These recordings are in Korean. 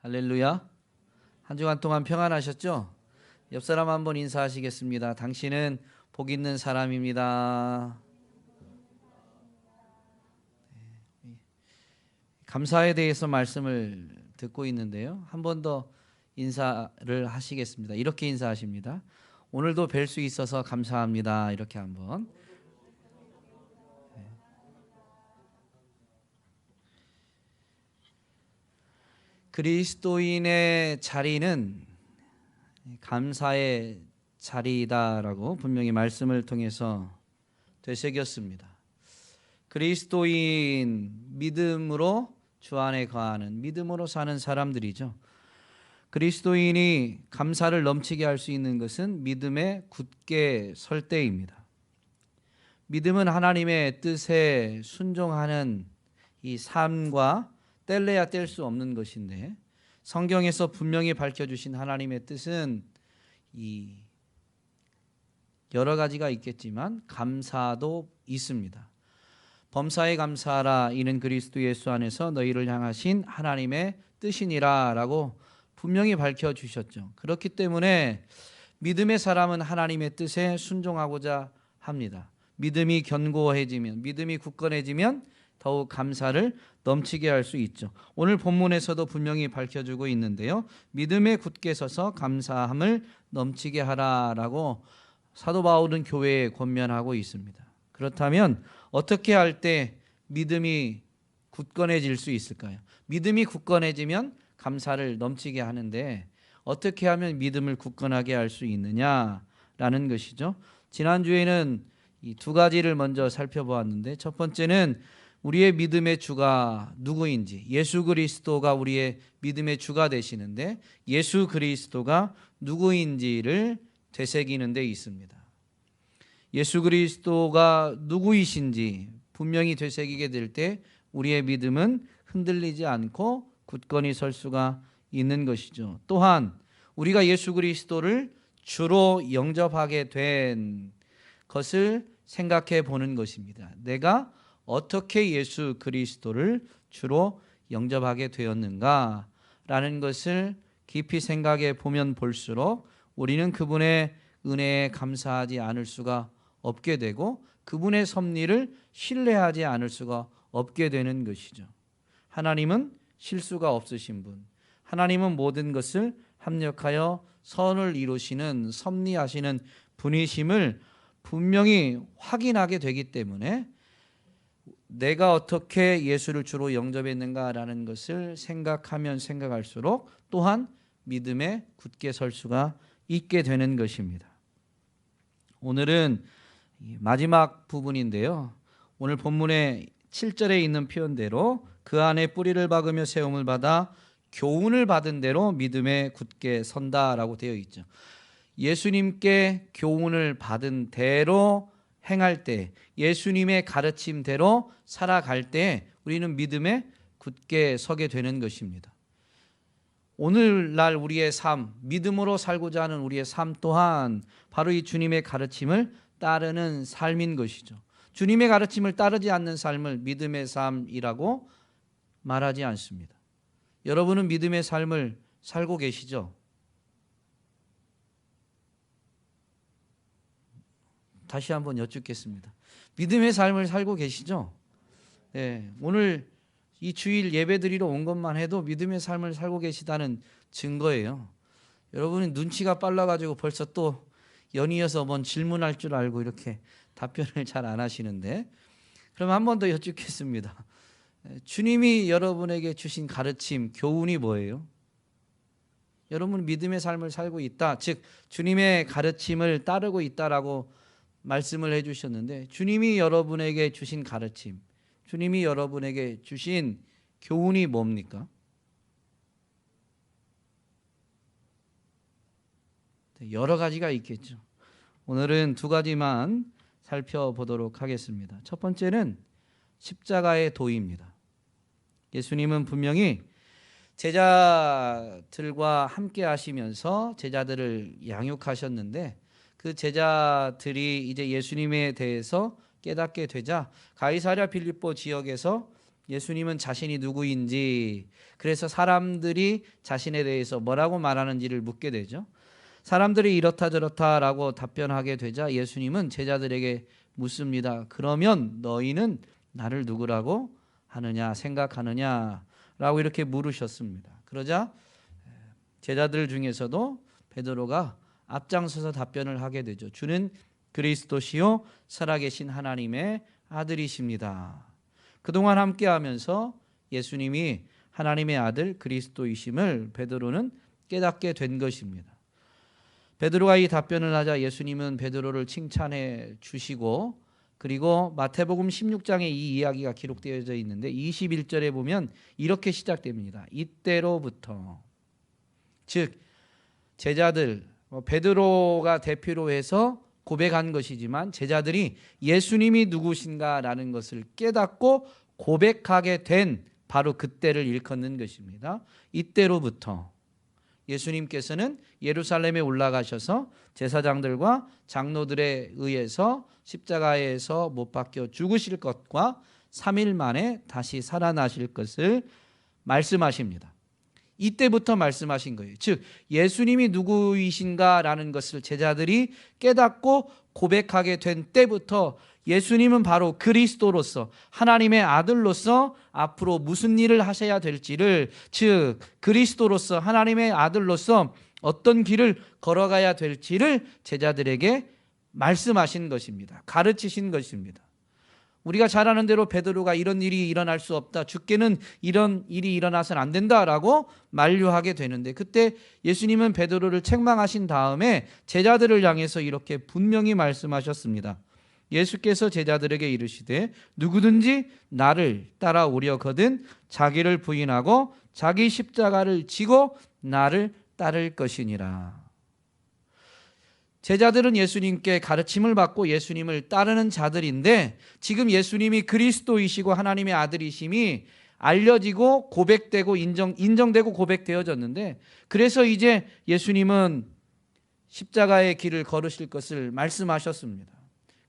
할렐루야. 한 주간 동안 평안하셨죠? 옆 사람 한번 인사하시겠습니다. 당신은 복 있는 사람입니다. 감사에 대해서 말씀을 듣고 있는데요. 한 번 더 인사를 하시겠습니다. 이렇게 인사하십니다. 오늘도 뵐 수 있어서 감사합니다. 이렇게 한번. 그리스도인의 자리는 감사의 자리다라고 분명히 말씀을 통해서 되새겼습니다. 그리스도인, 믿음으로 주 안에 거하는, 믿음으로 사는 사람들이죠. 그리스도인이 감사를 넘치게 할 수 있는 것은 믿음에 굳게 설 때입니다. 믿음은 하나님의 뜻에 순종하는 이 삶과 뗄래야 뗄 수 없는 것인데, 성경에서 분명히 밝혀주신 하나님의 뜻은 이 여러 가지가 있겠지만 감사도 있습니다. 범사에 감사하라, 이는 그리스도 예수 안에서 너희를 향하신 하나님의 뜻이니라 라고 분명히 밝혀주셨죠. 그렇기 때문에 믿음의 사람은 하나님의 뜻에 순종하고자 합니다. 믿음이 견고해지면, 믿음이 굳건해지면 더욱 감사를 넘치게 할 수 있죠. 오늘 본문에서도 분명히 밝혀주고 있는데요. 믿음에 굳게 서서 감사함을 넘치게 하라라고 사도 바울은 교회에 권면하고 있습니다. 그렇다면 어떻게 할 때 믿음이 굳건해질 수 있을까요? 믿음이 굳건해지면 감사를 넘치게 하는데 어떻게 하면 믿음을 굳건하게 할 수 있느냐라는 것이죠. 지난주에는 이 두 가지를 먼저 살펴보았는데, 첫 번째는 우리의 믿음의 주가 누구인지, 예수 그리스도가 우리의 믿음의 주가 되시는데 예수 그리스도가 누구인지를 되새기는 데 있습니다. 예수 그리스도가 누구이신지 분명히 되새기게 될 때 우리의 믿음은 흔들리지 않고 굳건히 설 수가 있는 것이죠. 또한 우리가 예수 그리스도를 주로 영접하게 된 것을 생각해 보는 것입니다. 내가 어떻게 예수 그리스도를 주로 영접하게 되었는가 라는 것을 깊이 생각해 보면 볼수록 우리는 그분의 은혜에 감사하지 않을 수가 없게 되고 그분의 섭리를 신뢰하지 않을 수가 없게 되는 것이죠. 하나님은 실수가 없으신 분, 하나님은 모든 것을 합력하여 선을 이루시는, 섭리하시는 분이심을 분명히 확인하게 되기 때문에 내가 어떻게 예수를 주로 영접했는가라는 것을 생각하면 생각할수록 또한 믿음에 굳게 설 수가 있게 되는 것입니다. 오늘은 마지막 부분인데요. 오늘 본문의 7절에 있는 표현대로 그 안에 뿌리를 박으며 세움을 받아 교훈을 받은 대로 믿음에 굳게 선다라고 되어 있죠. 예수님께 교훈을 받은 대로 행할 때, 예수님의 가르침대로 살아갈 때 우리는 믿음에 굳게 서게 되는 것입니다. 오늘날 우리의 삶, 믿음으로 살고자 하는 우리의 삶 또한 바로 이 주님의 가르침을 따르는 삶인 것이죠. 주님의 가르침을 따르지 않는 삶을 믿음의 삶이라고 말하지 않습니다. 여러분은 믿음의 삶을 살고 계시죠? 다시 한번 여쭙겠습니다. 믿음의 삶을 살고 계시죠? 네, 오늘 이 주일 예배드리러 온 것만 해도 믿음의 삶을 살고 계시다는 증거예요. 여러분이 눈치가 빨라가지고 벌써 또 연이어서 뭔 질문할 줄 알고 이렇게 답변을 잘 안 하시는데, 그럼 한 번 더 여쭙겠습니다. 주님이 여러분에게 주신 가르침, 교훈이 뭐예요? 여러분 믿음의 삶을 살고 있다, 즉 주님의 가르침을 따르고 있다라고 말씀을 해주셨는데, 주님이 여러분에게 주신 가르침, 주님이 여러분에게 주신 교훈이 뭡니까? 여러 가지가 있겠죠. 오늘은 두 가지만 살펴보도록 하겠습니다. 첫 번째는 십자가의 도입니다. 예수님은 분명히 제자들과 함께 하시면서 제자들을 양육하셨는데, 그 제자들이 이제 예수님에 대해서 깨닫게 되자 가이사랴 빌립보 지역에서 예수님은 자신이 누구인지, 그래서 사람들이 자신에 대해서 뭐라고 말하는지를 묻게 되죠. 사람들이 이렇다 저렇다라고 답변하게 되자 예수님은 제자들에게 묻습니다. 그러면 너희는 나를 누구라고 하느냐, 생각하느냐 라고 이렇게 물으셨습니다. 그러자 제자들 중에서도 베드로가 앞장서서 답변을 하게 되죠. 주는 그리스도시요 살아계신 하나님의 아들이십니다. 그동안 함께하면서 예수님이 하나님의 아들 그리스도이심을 베드로는 깨닫게 된 것입니다. 베드로가 이 답변을 하자 예수님은 베드로를 칭찬해 주시고, 그리고 마태복음 16장에 이 이야기가 기록되어져 있는데 21절에 보면 이렇게 시작됩니다. 이때로부터, 즉 제자들, 베드로가 대표로 해서 고백한 것이지만 제자들이 예수님이 누구신가라는 것을 깨닫고 고백하게 된 바로 그때를 일컫는 것입니다. 이때로부터 예수님께서는 예루살렘에 올라가셔서 제사장들과 장로들에 의해서 십자가에서 못 박혀 죽으실 것과 3일 만에 다시 살아나실 것을 말씀하십니다. 이때부터 말씀하신 거예요. 즉 예수님이 누구이신가라는 것을 제자들이 깨닫고 고백하게 된 때부터 예수님은 바로 그리스도로서 하나님의 아들로서 앞으로 무슨 일을 하셔야 될지를, 즉 그리스도로서 하나님의 아들로서 어떤 길을 걸어가야 될지를 제자들에게 말씀하신 것입니다. 가르치신 것입니다. 우리가 잘 아는 대로 베드로가 이런 일이 일어날 수 없다, 주께는 이런 일이 일어나서는 안 된다라고 만류하게 되는데, 그때 예수님은 베드로를 책망하신 다음에 제자들을 향해서 이렇게 분명히 말씀하셨습니다. 예수께서 제자들에게 이르시되 누구든지 나를 따라오려거든 자기를 부인하고 자기 십자가를 지고 나를 따를 것이니라. 제자들은 예수님께 가르침을 받고 예수님을 따르는 자들인데, 지금 예수님이 그리스도이시고 하나님의 아들이심이 알려지고 고백되고 인정되고 고백되어졌는데, 그래서 이제 예수님은 십자가의 길을 걸으실 것을 말씀하셨습니다.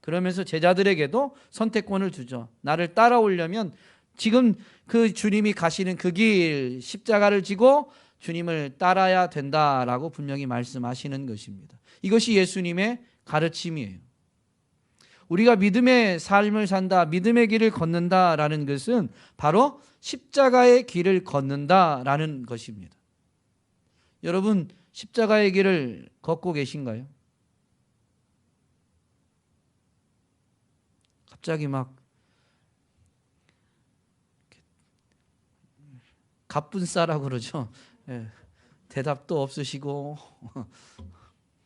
그러면서 제자들에게도 선택권을 주죠. 나를 따라오려면 지금 그 주님이 가시는 그 길, 십자가를 지고 주님을 따라야 된다라고 분명히 말씀하시는 것입니다. 이것이 예수님의 가르침이에요. 우리가 믿음의 삶을 산다, 믿음의 길을 걷는다라는 것은 바로 십자가의 길을 걷는다라는 것입니다. 여러분, 십자가의 길을 걷고 계신가요? 갑자기 막 갑분싸라고 그러죠. 대답도 없으시고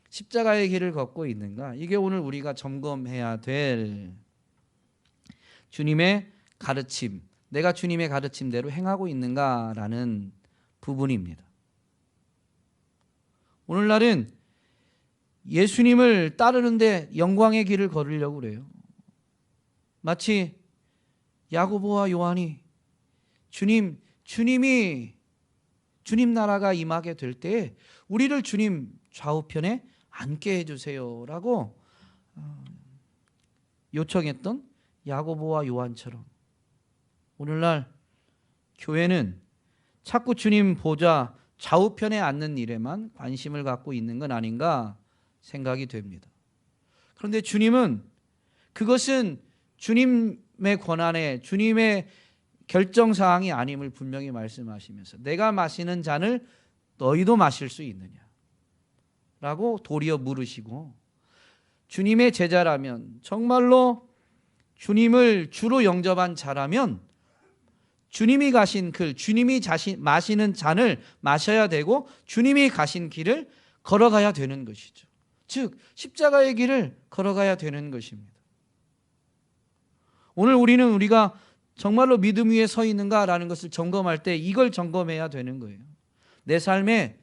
십자가의 길을 걷고 있는가? 이게 오늘 우리가 점검해야 될 주님의 가르침, 내가 주님의 가르침대로 행하고 있는가라는 부분입니다. 오늘날은 예수님을 따르는데 영광의 길을 걸으려고 그래요. 마치 야고보와 요한이 주님이 주님 나라가 임하게 될 때 우리를 주님 좌우편에 앉게 해주세요라고 요청했던 야고보와 요한처럼, 오늘날 교회는 자꾸 주님 보좌 좌우편에 앉는 일에만 관심을 갖고 있는 건 아닌가 생각이 됩니다. 그런데 주님은 그것은 주님의 권한에, 주님의 결정사항이 아님을 분명히 말씀하시면서 내가 마시는 잔을 너희도 마실 수 있느냐 라고 도리어 물으시고, 주님의 제자라면, 정말로 주님을 주로 영접한 자라면 주님이 가신 길, 주님이 마시는 잔을 마셔야 되고 주님이 가신 길을 걸어가야 되는 것이죠. 즉 십자가의 길을 걸어가야 되는 것입니다. 오늘 우리가 정말로 믿음 위에 서 있는가라는 것을 점검할 때 이걸 점검해야 되는 거예요. 내 삶에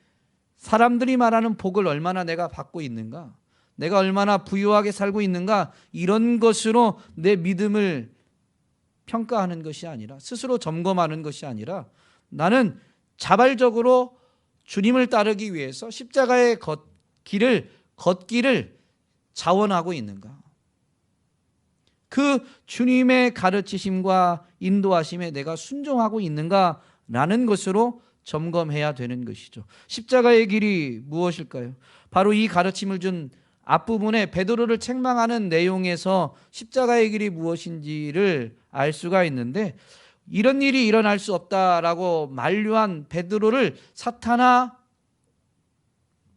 사람들이 말하는 복을 얼마나 내가 받고 있는가, 내가 얼마나 부유하게 살고 있는가, 이런 것으로 내 믿음을 평가하는 것이 아니라, 스스로 점검하는 것이 아니라, 나는 자발적으로 주님을 따르기 위해서 십자가의 걷기를 자원하고 있는가. 그 주님의 가르치심과 인도하심에 내가 순종하고 있는가라는 것으로 점검해야 되는 것이죠. 십자가의 길이 무엇일까요? 바로 이 가르침을 준 앞부분에 베드로를 책망하는 내용에서 십자가의 길이 무엇인지를 알 수가 있는데, 이런 일이 일어날 수 없다라고 만류한 베드로를 사탄아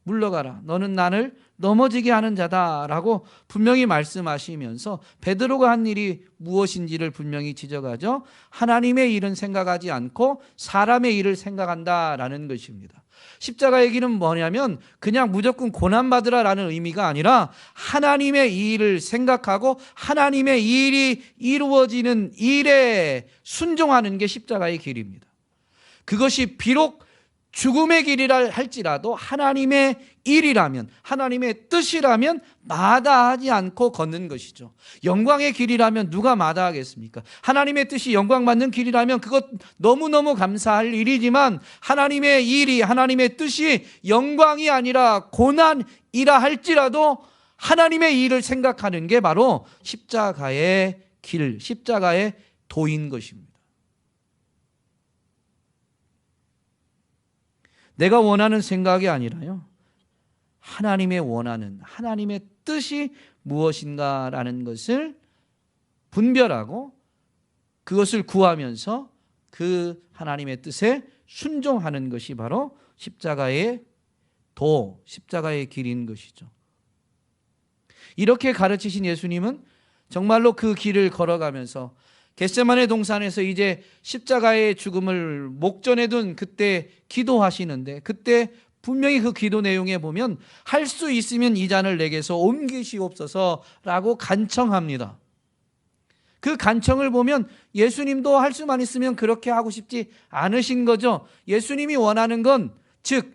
물러가라, 너는 나를 넘어지게 하는 자다라고 분명히 말씀하시면서 베드로가 한 일이 무엇인지를 분명히 지적하죠. 하나님의 일은 생각하지 않고 사람의 일을 생각한다라는 것입니다. 십자가의 길은 뭐냐면 그냥 무조건 고난받으라라는 의미가 아니라 하나님의 일을 생각하고 하나님의 일이 이루어지는 일에 순종하는 게 십자가의 길입니다. 그것이 비록 죽음의 길이라 할지라도 하나님의 일이라면, 하나님의 뜻이라면 마다하지 않고 걷는 것이죠. 영광의 길이라면 누가 마다하겠습니까? 하나님의 뜻이 영광받는 길이라면 그것 너무너무 감사할 일이지만, 하나님의 일이, 하나님의 뜻이 영광이 아니라 고난이라 할지라도 하나님의 일을 생각하는 게 바로 십자가의 길, 십자가의 도인 것입니다. 내가 원하는 생각이 아니라요, 하나님의 원하는, 하나님의 뜻이 무엇인가라는 것을 분별하고 그것을 구하면서 그 하나님의 뜻에 순종하는 것이 바로 십자가의 도, 십자가의 길인 것이죠. 이렇게 가르치신 예수님은 정말로 그 길을 걸어가면서 겟세마네 동산에서 이제 십자가의 죽음을 목전에 둔 그때 기도하시는데, 그때 분명히 그 기도 내용에 보면 할 수 있으면 이 잔을 내게서 옮기시옵소서라고 간청합니다. 그 간청을 보면 예수님도 할 수만 있으면 그렇게 하고 싶지 않으신 거죠. 예수님이 원하는 건, 즉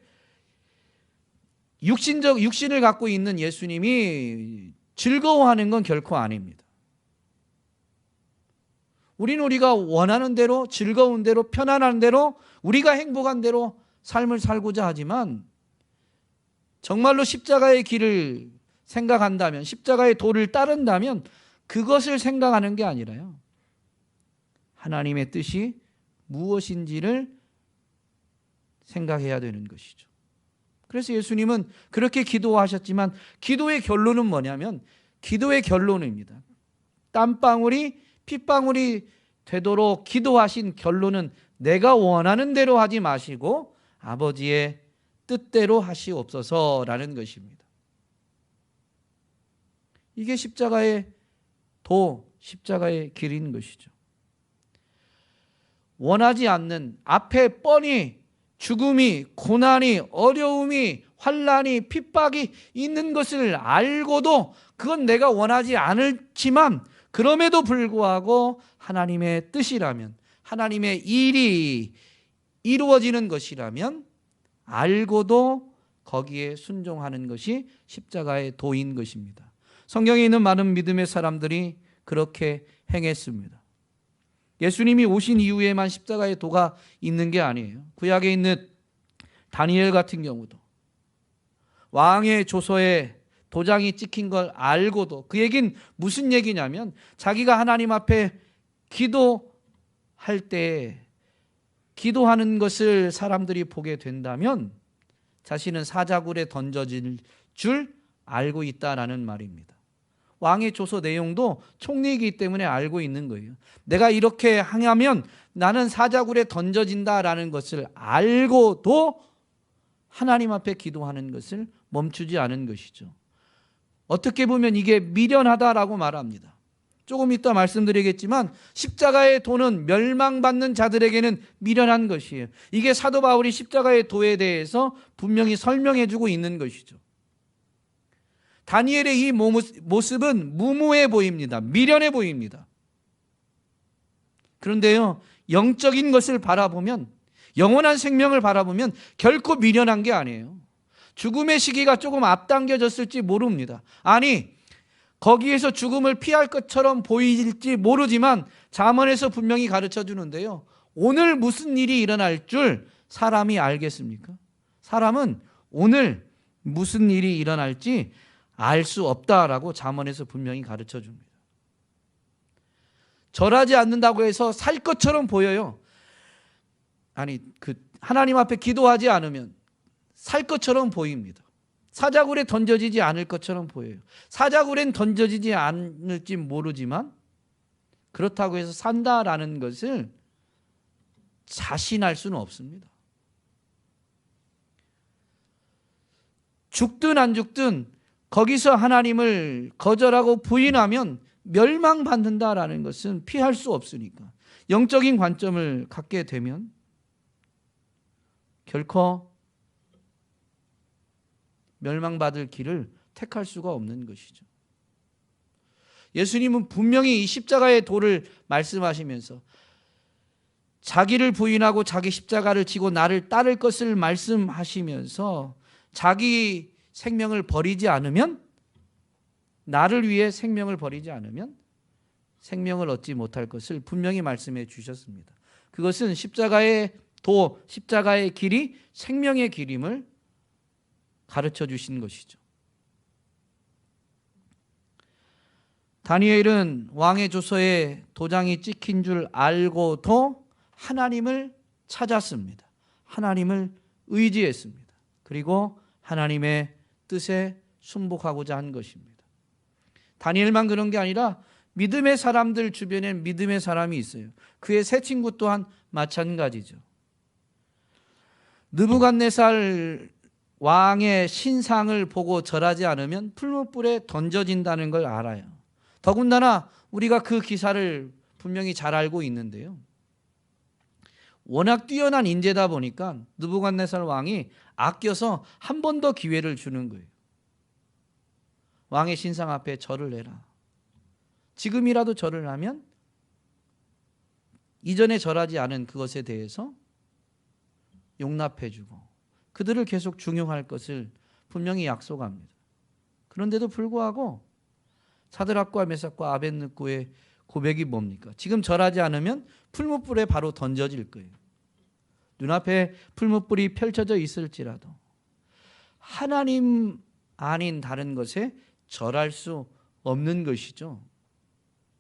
육신을 갖고 있는 예수님이 즐거워하는 건 결코 아닙니다. 우리가 원하는 대로, 즐거운 대로, 편안한 대로, 우리가 행복한 대로 삶을 살고자 하지만, 정말로 십자가의 길을 생각한다면, 십자가의 도를 따른다면 그것을 생각하는 게 아니라요, 하나님의 뜻이 무엇인지를 생각해야 되는 것이죠. 그래서 예수님은 그렇게 기도하셨지만 기도의 결론은 뭐냐면, 기도의 결론입니다. 땀방울이 핏방울이 되도록 기도하신 결론은 내가 원하는 대로 하지 마시고 아버지의 뜻대로 하시옵소서라는 것입니다. 이게 십자가의 도, 십자가의 길인 것이죠. 원하지 않는, 앞에 뻔히 죽음이, 고난이, 어려움이, 환난이, 핍박이 있는 것을 알고도 그건 내가 원하지 않지만, 그럼에도 불구하고 하나님의 뜻이라면, 하나님의 일이 이루어지는 것이라면 알고도 거기에 순종하는 것이 십자가의 도인 것입니다. 성경에 있는 많은 믿음의 사람들이 그렇게 행했습니다. 예수님이 오신 이후에만 십자가의 도가 있는 게 아니에요. 구약에 있는 다니엘 같은 경우도 왕의 조서에 도장이 찍힌 걸 알고도, 그 얘기는 무슨 얘기냐면, 자기가 하나님 앞에 기도할 때 기도하는 것을 사람들이 보게 된다면 자신은 사자굴에 던져질 줄 알고 있다라는 말입니다. 왕의 조서 내용도 총리이기 때문에 알고 있는 거예요. 내가 이렇게 행하면 나는 사자굴에 던져진다라는 것을 알고도 하나님 앞에 기도하는 것을 멈추지 않은 것이죠. 어떻게 보면 이게 미련하다라고 말합니다. 조금 이따 말씀드리겠지만 십자가의 도는 멸망받는 자들에게는 미련한 것이에요. 이게 사도 바울이 십자가의 도에 대해서 분명히 설명해 주고 있는 것이죠. 다니엘의 이 모습은 무모해 보입니다. 미련해 보입니다. 그런데요, 영적인 것을 바라보면, 영원한 생명을 바라보면 결코 미련한 게 아니에요. 죽음의 시기가 조금 앞당겨졌을지 모릅니다. 아니, 거기에서 죽음을 피할 것처럼 보일지 모르지만 잠언에서 분명히 가르쳐 주는데요, 오늘 무슨 일이 일어날 줄 사람이 알겠습니까? 사람은 오늘 무슨 일이 일어날지 알 수 없다라고 잠언에서 분명히 가르쳐 줍니다. 절하지 않는다고 해서 살 것처럼 보여요. 아니, 하나님 앞에 기도하지 않으면 살 것처럼 보입니다. 사자굴에 던져지지 않을 것처럼 보여요. 사자굴엔 던져지지 않을지 모르지만 그렇다고 해서 산다라는 것을 자신할 수는 없습니다. 죽든 안 죽든 거기서 하나님을 거절하고 부인하면 멸망받는다라는 것은 피할 수 없으니까, 영적인 관점을 갖게 되면 결코 멸망받을 길을 택할 수가 없는 것이죠. 예수님은 분명히 이 십자가의 도를 말씀하시면서 자기를 부인하고 자기 십자가를 지고 나를 따를 것을 말씀하시면서 자기 생명을 버리지 않으면, 나를 위해 생명을 버리지 않으면 생명을 얻지 못할 것을 분명히 말씀해 주셨습니다. 그것은 십자가의 도, 십자가의 길이 생명의 길임을 가르쳐 주신 것이죠. 다니엘은 왕의 조서에 도장이 찍힌 줄 알고도 하나님을 찾았습니다. 하나님을 의지했습니다. 그리고 하나님의 뜻에 순복하고자 한 것입니다. 다니엘만 그런 게 아니라 믿음의 사람들 주변엔 믿음의 사람이 있어요. 그의 세 친구 또한 마찬가지죠. 느부갓네살 왕의 신상을 보고 절하지 않으면 풀무불에 던져진다는 걸 알아요. 더군다나 우리가 그 기사를 분명히 잘 알고 있는데요. 워낙 뛰어난 인재다 보니까 느부갓네살 왕이 아껴서 한 번 더 기회를 주는 거예요. 왕의 신상 앞에 절을 해라. 지금이라도 절을 하면 이전에 절하지 않은 그것에 대해서 용납해주고 그들을 계속 중용할 것을 분명히 약속합니다. 그런데도 불구하고 사드락과 메삭과 아벳느고의 고백이 뭡니까? 지금 절하지 않으면 풀무불에 바로 던져질 거예요. 눈앞에 풀무불이 펼쳐져 있을지라도 하나님 아닌 다른 것에 절할 수 없는 것이죠.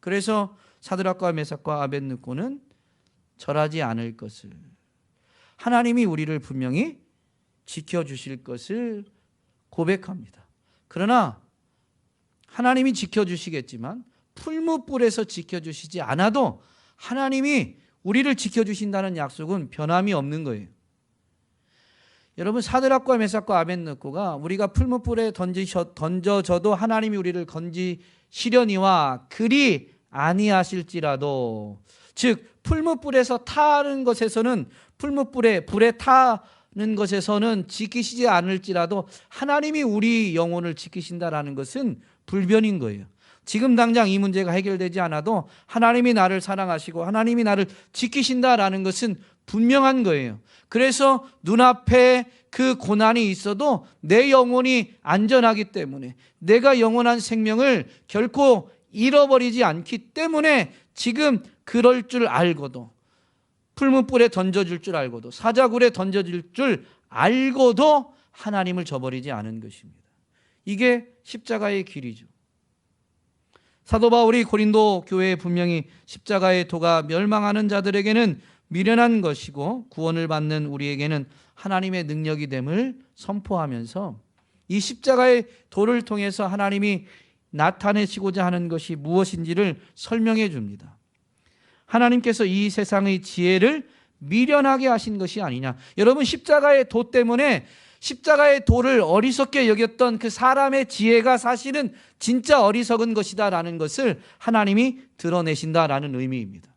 그래서 사드락과 메삭과 아벳느고는 절하지 않을 것을, 하나님이 우리를 분명히 지켜주실 것을 고백합니다. 그러나 하나님이 지켜주시겠지만 풀무불에서 지켜주시지 않아도 하나님이 우리를 지켜주신다는 약속은 변함이 없는 거예요. 여러분, 사드락과 메삭과 아벳느고가 우리가 풀무불에 던져져도 하나님이 우리를 건지시려니와 그리 아니하실지라도, 즉 풀무불에서 타는 것에서는, 풀무불에 불에 타는 것에서는 지키시지 않을지라도 하나님이 우리 영혼을 지키신다라는 것은 불변인 거예요. 지금 당장 이 문제가 해결되지 않아도 하나님이 나를 사랑하시고 하나님이 나를 지키신다라는 것은 분명한 거예요. 그래서 눈앞에 그 고난이 있어도 내 영혼이 안전하기 때문에, 내가 영원한 생명을 결코 잃어버리지 않기 때문에 지금 그럴 줄 알고도, 풀무불에 던져질 줄 알고도, 사자굴에 던져질 줄 알고도 하나님을 저버리지 않은 것입니다. 이게 십자가의 길이죠. 사도 바울이 고린도 교회에 분명히 십자가의 도가 멸망하는 자들에게는 미련한 것이고 구원을 받는 우리에게는 하나님의 능력이 됨을 선포하면서 이 십자가의 도를 통해서 하나님이 나타내시고자 하는 것이 무엇인지를 설명해 줍니다. 하나님께서 이 세상의 지혜를 미련하게 하신 것이 아니냐. 여러분, 십자가의 도 때문에, 십자가의 도를 어리석게 여겼던 그 사람의 지혜가 사실은 진짜 어리석은 것이다라는 것을 하나님이 드러내신다라는 의미입니다.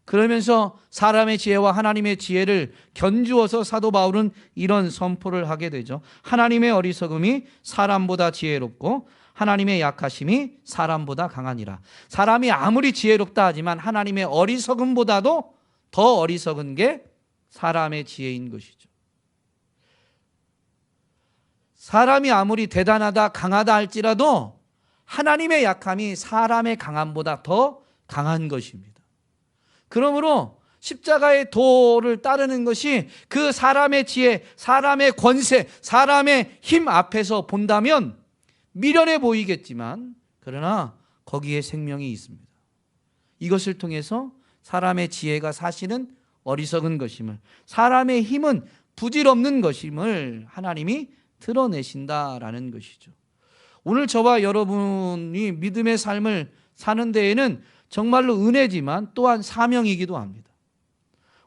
그러면서 사람의 지혜와 하나님의 지혜를 견주어서 사도 바울은 이런 선포를 하게 되죠. 하나님의 어리석음이 사람보다 지혜롭고 하나님의 약하심이 사람보다 강하니라. 사람이 아무리 지혜롭다 하지만 하나님의 어리석음보다도 더 어리석은 게 사람의 지혜인 것이죠. 사람이 아무리 대단하다 강하다 할지라도 하나님의 약함이 사람의 강함보다 더 강한 것입니다. 그러므로 십자가의 도를 따르는 것이 그 사람의 지혜, 사람의 권세, 사람의 힘 앞에서 본다면 미련해 보이겠지만, 그러나 거기에 생명이 있습니다. 이것을 통해서 사람의 지혜가 사실은 어리석은 것임을, 사람의 힘은 부질없는 것임을 하나님이 드러내신다라는 것이죠. 오늘 저와 여러분이 믿음의 삶을 사는 데에는 정말로 은혜지만 또한 사명이기도 합니다.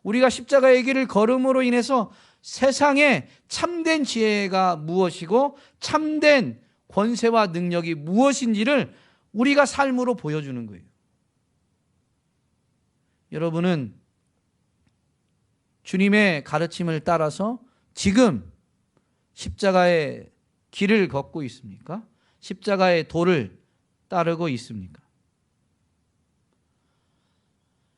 우리가 십자가의 길을 걸음으로 인해서 세상에 참된 지혜가 무엇이고 참된 권세와 능력이 무엇인지를 우리가 삶으로 보여주는 거예요. 여러분은 주님의 가르침을 따라서 지금 십자가의 길을 걷고 있습니까? 십자가의 도를 따르고 있습니까?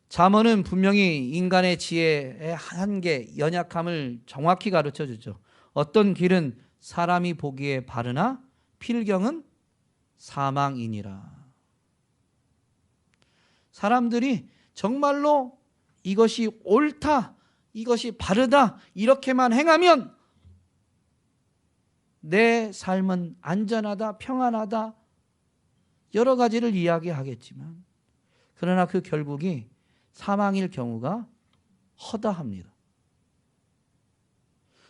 잠언은 분명히 인간의 지혜의 한계, 연약함을 정확히 가르쳐 주죠. 어떤 길은 사람이 보기에 바르나 필경은 사망이니라. 사람들이 정말로 이것이 옳다, 이것이 바르다, 이렇게만 행하면 내 삶은 안전하다, 평안하다, 여러 가지를 이야기하겠지만, 그러나 그 결국이 사망일 경우가 허다합니다.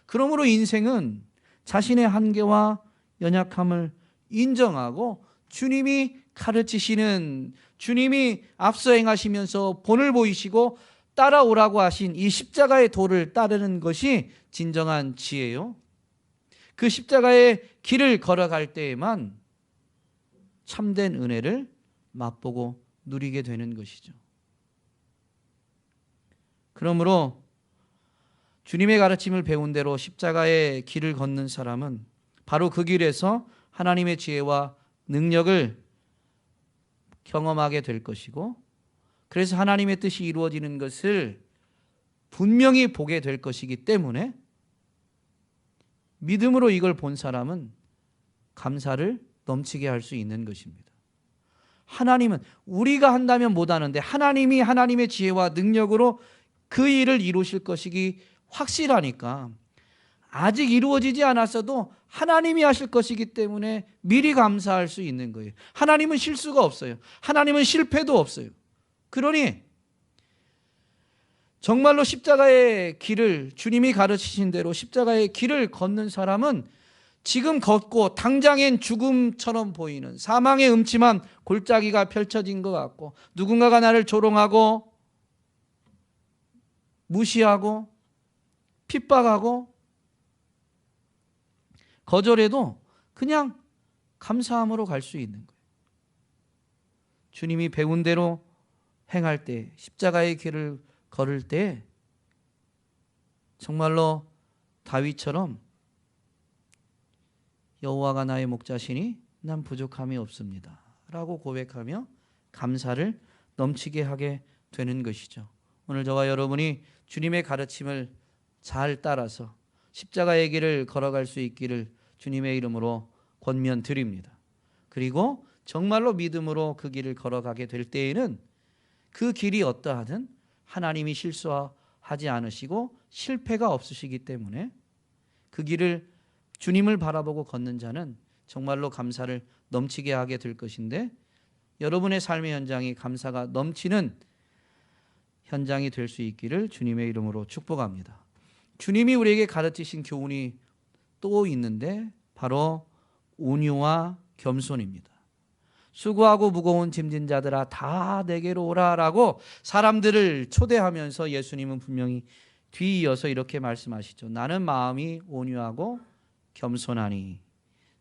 그러므로 인생은 자신의 한계와 연약함을 인정하고 주님이 가르치시는, 주님이 앞서 행하시면서 본을 보이시고 따라오라고 하신 이 십자가의 도를 따르는 것이 진정한 지혜요, 그 십자가의 길을 걸어갈 때에만 참된 은혜를 맛보고 누리게 되는 것이죠. 그러므로 주님의 가르침을 배운 대로 십자가의 길을 걷는 사람은 바로 그 길에서 하나님의 지혜와 능력을 경험하게 될 것이고, 그래서 하나님의 뜻이 이루어지는 것을 분명히 보게 될 것이기 때문에 믿음으로 이걸 본 사람은 감사를 넘치게 할 수 있는 것입니다. 하나님은 우리가 한다면 못하는데 하나님이 하나님의 지혜와 능력으로 그 일을 이루실 것이기 확실하니까 아직 이루어지지 않았어도 하나님이 하실 것이기 때문에 미리 감사할 수 있는 거예요. 하나님은 실수가 없어요. 하나님은 실패도 없어요. 그러니 정말로 십자가의 길을, 주님이 가르치신 대로 십자가의 길을 걷는 사람은 지금 걷고 당장엔 죽음처럼 보이는 사망의 음침한 골짜기가 펼쳐진 것 같고, 누군가가 나를 조롱하고 무시하고 핍박하고 거절해도 그냥 감사함으로 갈 수 있는 거예요. 주님이 배운 대로 행할 때, 십자가의 길을 걸을 때 정말로 다윗처럼 여호와가 나의 목자시니 난 부족함이 없습니다 라고 고백하며 감사를 넘치게 하게 되는 것이죠. 오늘 저와 여러분이 주님의 가르침을 잘 따라서 십자가의 길을 걸어갈 수 있기를 주님의 이름으로 권면드립니다. 그리고 정말로 믿음으로 그 길을 걸어가게 될 때에는 그 길이 어떠하든 하나님이 실수하지 않으시고 실패가 없으시기 때문에 그 길을 주님을 바라보고 걷는 자는 정말로 감사를 넘치게 하게 될 것인데, 여러분의 삶의 현장이 감사가 넘치는 현장이 될 수 있기를 주님의 이름으로 축복합니다. 주님이 우리에게 가르치신 교훈이 또 있는데 바로 온유와 겸손입니다. 수고하고 무거운 짐진 자들아 다 내게로 오라라고 사람들을 초대하면서 예수님은 분명히 뒤이어서 이렇게 말씀하시죠. 나는 마음이 온유하고 겸손하니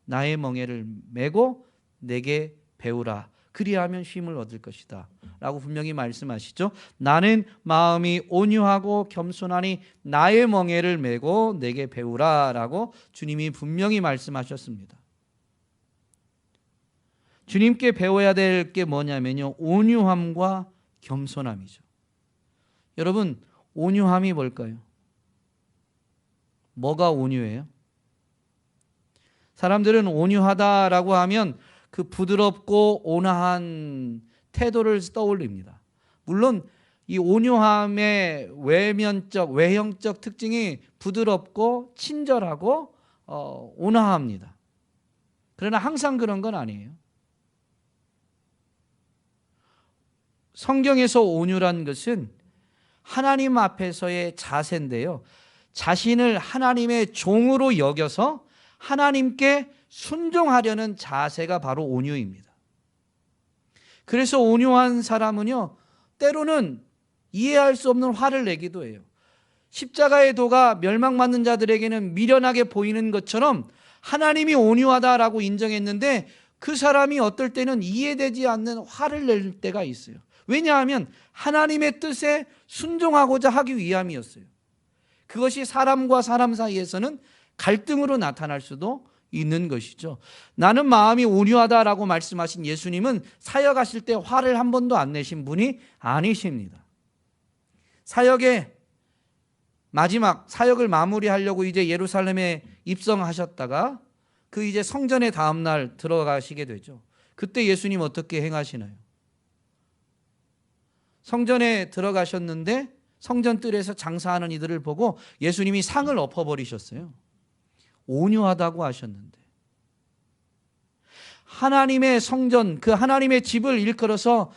나의 멍에를 메고 내게 배우라. 그리하면 쉼을 얻을 것이다 라고 분명히 말씀하시죠. 나는 마음이 온유하고 겸손하니 나의 멍에를 메고 내게 배우라 라고 주님이 분명히 말씀하셨습니다. 주님께 배워야 될 게 뭐냐면요, 온유함과 겸손함이죠. 여러분, 온유함이 뭘까요? 뭐가 온유해요? 사람들은 온유하다라고 하면 그 부드럽고 온화한 태도를 떠올립니다. 물론 이 온유함의 외형적 특징이 부드럽고 친절하고 온화합니다. 그러나 항상 그런 건 아니에요. 성경에서 온유란 것은 하나님 앞에서의 자세인데요, 자신을 하나님의 종으로 여겨서 하나님께 순종하려는 자세가 바로 온유입니다. 그래서 온유한 사람은요, 때로는 이해할 수 없는 화를 내기도 해요. 십자가의 도가 멸망받는 자들에게는 미련하게 보이는 것처럼 하나님이 온유하다라고 인정했는데 그 사람이 어떨 때는 이해되지 않는 화를 낼 때가 있어요. 왜냐하면 하나님의 뜻에 순종하고자 하기 위함이었어요. 그것이 사람과 사람 사이에서는 갈등으로 나타날 수도 있는 것이죠. 나는 마음이 온유하다라고 말씀하신 예수님은 사역하실 때 화를 한 번도 안 내신 분이 아니십니다. 사역의 마지막 사역을 마무리하려고 이제 예루살렘에 입성하셨다가 그 이제 성전의 다음 날 들어가시게 되죠. 그때 예수님 어떻게 행하시나요? 성전에 들어가셨는데 성전 뜰에서 장사하는 이들을 보고 예수님이 상을 엎어버리셨어요. 온유하다고 하셨는데, 하나님의 성전, 그 하나님의 집을 일컬어서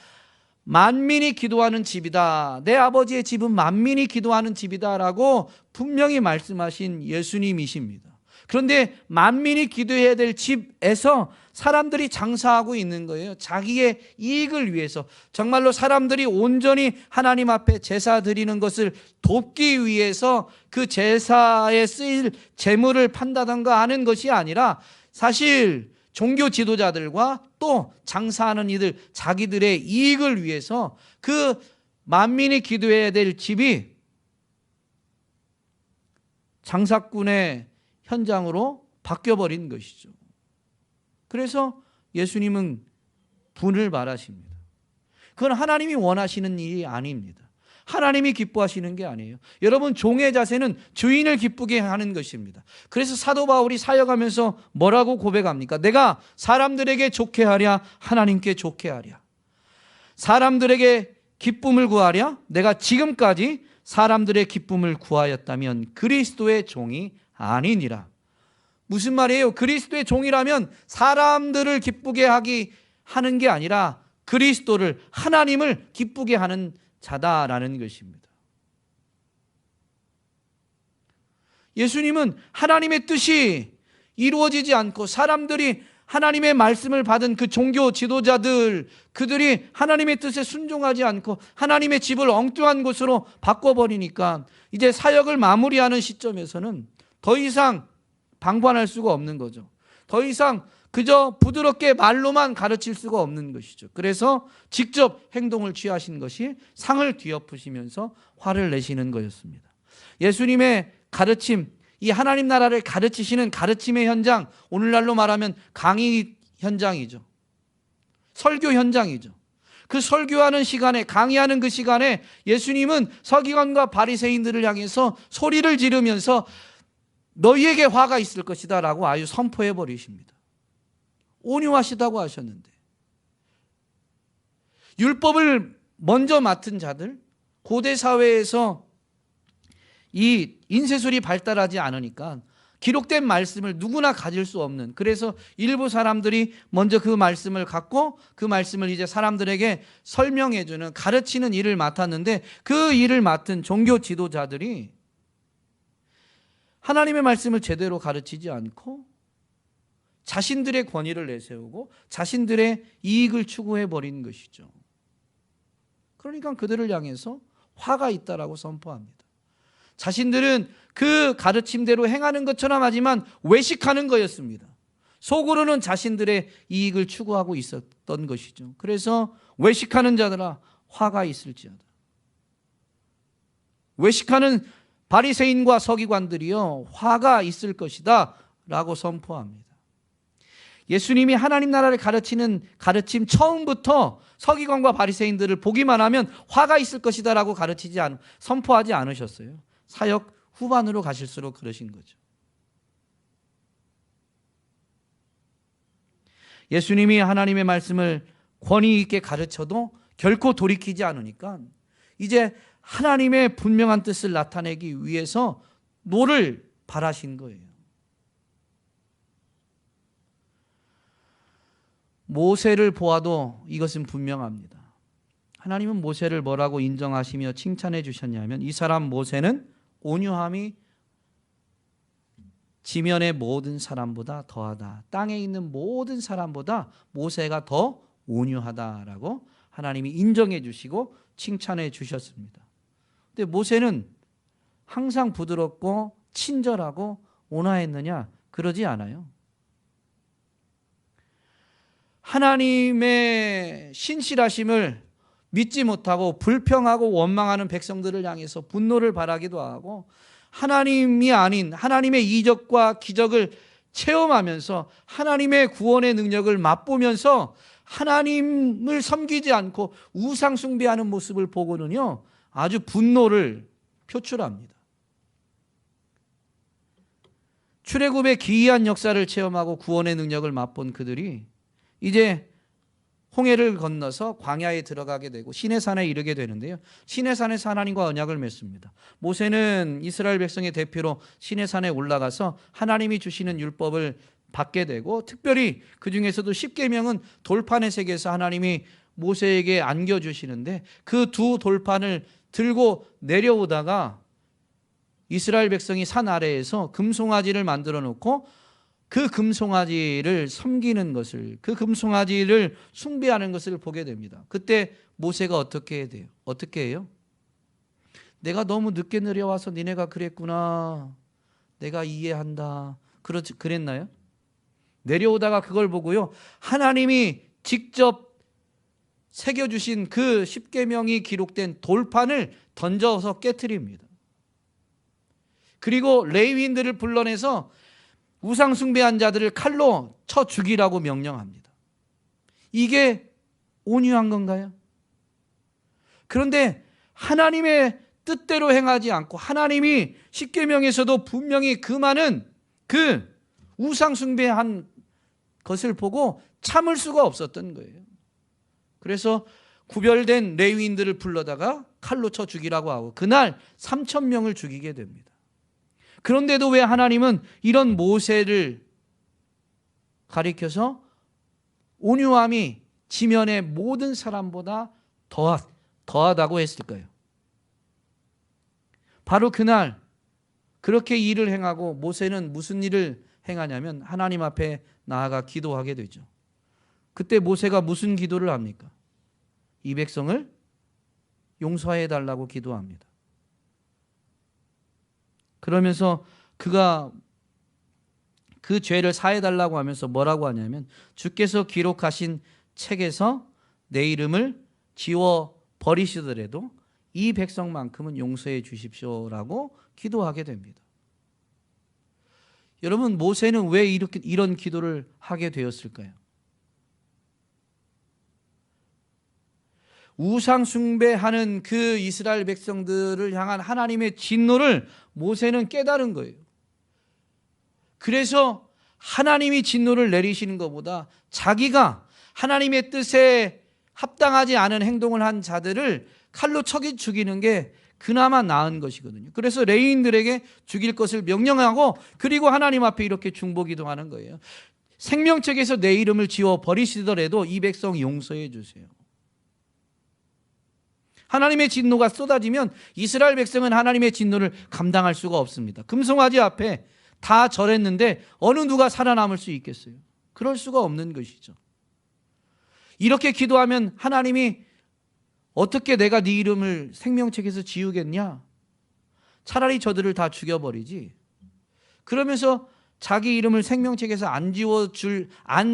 만민이 기도하는 집이다, 내 아버지의 집은 만민이 기도하는 집이다 라고 분명히 말씀하신 예수님이십니다. 그런데 만민이 기도해야 될 집에서 사람들이 장사하고 있는 거예요. 자기의 이익을 위해서, 정말로 사람들이 온전히 하나님 앞에 제사 드리는 것을 돕기 위해서 그 제사에 쓰일 재물을 판다던가 하는 것이 아니라 사실 종교 지도자들과 또 장사하는 이들, 자기들의 이익을 위해서 그 만민이 기도해야 될 집이 장사꾼의 현장으로 바뀌어버린 것이죠. 그래서 예수님은 분을 말하십니다. 그건 하나님이 원하시는 일이 아닙니다. 하나님이 기뻐하시는 게 아니에요. 여러분, 종의 자세는 주인을 기쁘게 하는 것입니다. 그래서 사도 바울이 사역하면서 뭐라고 고백합니까? 내가 사람들에게 좋게 하랴, 하나님께 좋게 하랴. 사람들에게 기쁨을 구하랴, 내가 지금까지 사람들의 기쁨을 구하였다면 그리스도의 종이 아니니라. 무슨 말이에요? 그리스도의 종이라면 사람들을 기쁘게 하는 게 아니라 그리스도를, 하나님을 기쁘게 하는 자다라는 것입니다. 예수님은 하나님의 뜻이 이루어지지 않고 사람들이 하나님의 말씀을 받은 그 종교 지도자들, 그들이 하나님의 뜻에 순종하지 않고 하나님의 집을 엉뚱한 곳으로 바꿔버리니까 이제 사역을 마무리하는 시점에서는 더 이상 방관할 수가 없는 거죠. 더 이상 그저 부드럽게 말로만 가르칠 수가 없는 것이죠. 그래서 직접 행동을 취하신 것이 상을 뒤엎으시면서 화를 내시는 거였습니다. 예수님의 가르침, 이 하나님 나라를 가르치시는 가르침의 현장, 오늘날로 말하면 강의 현장이죠. 설교 현장이죠. 그 설교하는 시간에, 강의하는 그 시간에 예수님은 서기관과 바리새인들을 향해서 소리를 지르면서 너희에게 화가 있을 것이다 라고 아주 선포해 버리십니다. 온유하시다고 하셨는데, 율법을 먼저 맡은 자들, 고대 사회에서 이 인쇄술이 발달하지 않으니까 기록된 말씀을 누구나 가질 수 없는, 그래서 일부 사람들이 먼저 그 말씀을 갖고 그 말씀을 이제 사람들에게 설명해주는, 가르치는 일을 맡았는데, 그 일을 맡은 종교 지도자들이 하나님의 말씀을 제대로 가르치지 않고 자신들의 권위를 내세우고 자신들의 이익을 추구해버린 것이죠. 그러니까 그들을 향해서 화가 있다라고 선포합니다. 자신들은 그 가르침대로 행하는 것처럼 하지만 외식하는 거였습니다. 속으로는 자신들의 이익을 추구하고 있었던 것이죠. 그래서 외식하는 자들아 화가 있을지어다. 외식하는 바리새인과 서기관들이요 화가 있을 것이다 라고 선포합니다. 예수님이 하나님 나라를 가르치는 가르침 처음부터 서기관과 바리새인들을 보기만 하면 화가 있을 것이다 라고 선포하지 않으셨어요. 사역 후반으로 가실수록 그러신 거죠. 예수님이 하나님의 말씀을 권위 있게 가르쳐도 결코 돌이키지 않으니까 이제 하나님의 분명한 뜻을 나타내기 위해서 노를 바라신 거예요. 모세를 보아도 이것은 분명합니다. 하나님은 모세를 뭐라고 인정하시며 칭찬해 주셨냐면 이 사람 모세는 온유함이 지면의 모든 사람보다 더하다. 땅에 있는 모든 사람보다 모세가 더 온유하다라고 하나님이 인정해 주시고 칭찬해 주셨습니다. 근데 모세는 항상 부드럽고 친절하고 온화했느냐? 그러지 않아요. 하나님의 신실하심을 믿지 못하고 불평하고 원망하는 백성들을 향해서 분노를 발하기도 하고 하나님이 아닌 하나님의 이적과 기적을 체험하면서 하나님의 구원의 능력을 맛보면서 하나님을 섬기지 않고 우상 숭배하는 모습을 보고는요, 아주 분노를 표출합니다. 출애굽의 기이한 역사를 체험하고 구원의 능력을 맛본 그들이 이제 홍해를 건너서 광야에 들어가게 되고 시내산에 이르게 되는데요. 시내산에서 하나님과 언약을 맺습니다. 모세는 이스라엘 백성의 대표로 시내산에 올라가서 하나님이 주시는 율법을 받게 되고 특별히 그중에서도 십계명은 돌판의 세계에서 하나님이 모세에게 안겨주시는데 그 두 돌판을 들고 내려오다가 이스라엘 백성이 산 아래에서 금송아지를 만들어 놓고 그 금송아지를 섬기는 것을, 그 금송아지를 숭배하는 것을 보게 됩니다. 그때 모세가 어떻게 해야 돼요? 어떻게 해요? 내가 너무 늦게 내려와서 니네가 그랬구나. 내가 이해한다. 그랬나요? 내려오다가 그걸 보고요, 하나님이 직접 새겨주신 그 십계명이 기록된 돌판을 던져서 깨트립니다. 그리고 레위인들을 불러내서 우상 숭배한 자들을 칼로 쳐 죽이라고 명령합니다. 이게 온유한 건가요? 그런데 하나님의 뜻대로 행하지 않고 하나님이 십계명에서도 분명히 금하는 그 우상 숭배한 것을 보고 참을 수가 없었던 거예요. 그래서 구별된 레위인들을 불러다가 칼로 쳐 죽이라고 하고 그날 3,000명을 죽이게 됩니다. 그런데도 왜 하나님은 이런 모세를 가리켜서 온유함이 지면의 모든 사람보다 더하다고 했을까요? 바로 그날 그렇게 일을 행하고 모세는 무슨 일을 행하냐면 하나님 앞에 나아가 기도하게 되죠. 그때 모세가 무슨 기도를 합니까? 이 백성을 용서해 달라고 기도합니다. 그러면서 그가 그 죄를 사해 달라고 하면서 뭐라고 하냐면 주께서 기록하신 책에서 내 이름을 지워 버리시더라도 이 백성만큼은 용서해 주십시오라고 기도하게 됩니다. 여러분, 모세는 왜 이런 기도를 하게 되었을까요? 우상 숭배하는 그 이스라엘 백성들을 향한 하나님의 진노를 모세는 깨달은 거예요. 그래서 하나님이 진노를 내리시는 것보다 자기가 하나님의 뜻에 합당하지 않은 행동을 한 자들을 칼로 쳐 죽이는 게 그나마 나은 것이거든요. 그래서 레위인들에게 죽일 것을 명령하고 그리고 하나님 앞에 이렇게 중보기도하는 거예요. 생명책에서 내 이름을 지워 버리시더라도 이 백성 용서해 주세요. 하나님의 진노가 쏟아지면 이스라엘 백성은 하나님의 진노를 감당할 수가 없습니다. 금송아지 앞에 다 절했는데 어느 누가 살아남을 수 있겠어요? 그럴 수가 없는 것이죠. 이렇게 기도하면 하나님이 어떻게 내가 네 이름을 생명책에서 지우겠냐? 차라리 저들을 다 죽여버리지. 그러면서 자기 이름을 생명책에서 안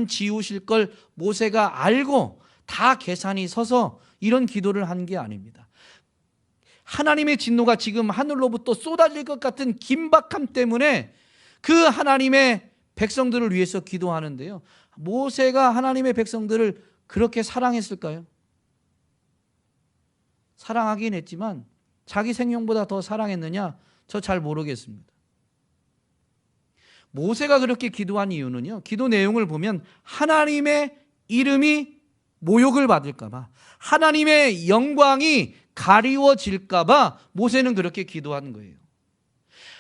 지우실 걸 모세가 알고 다 계산이 서서 이런 기도를 한 게 아닙니다. 하나님의 진노가 지금 하늘로부터 쏟아질 것 같은 긴박함 때문에 그 하나님의 백성들을 위해서 기도하는데요. 모세가 하나님의 백성들을 그렇게 사랑했을까요? 사랑하긴 했지만 자기 생명보다 더 사랑했느냐? 저 잘 모르겠습니다. 모세가 그렇게 기도한 이유는요, 기도 내용을 보면 하나님의 이름이 모욕을 받을까 봐, 하나님의 영광이 가리워질까 봐 모세는 그렇게 기도한 거예요.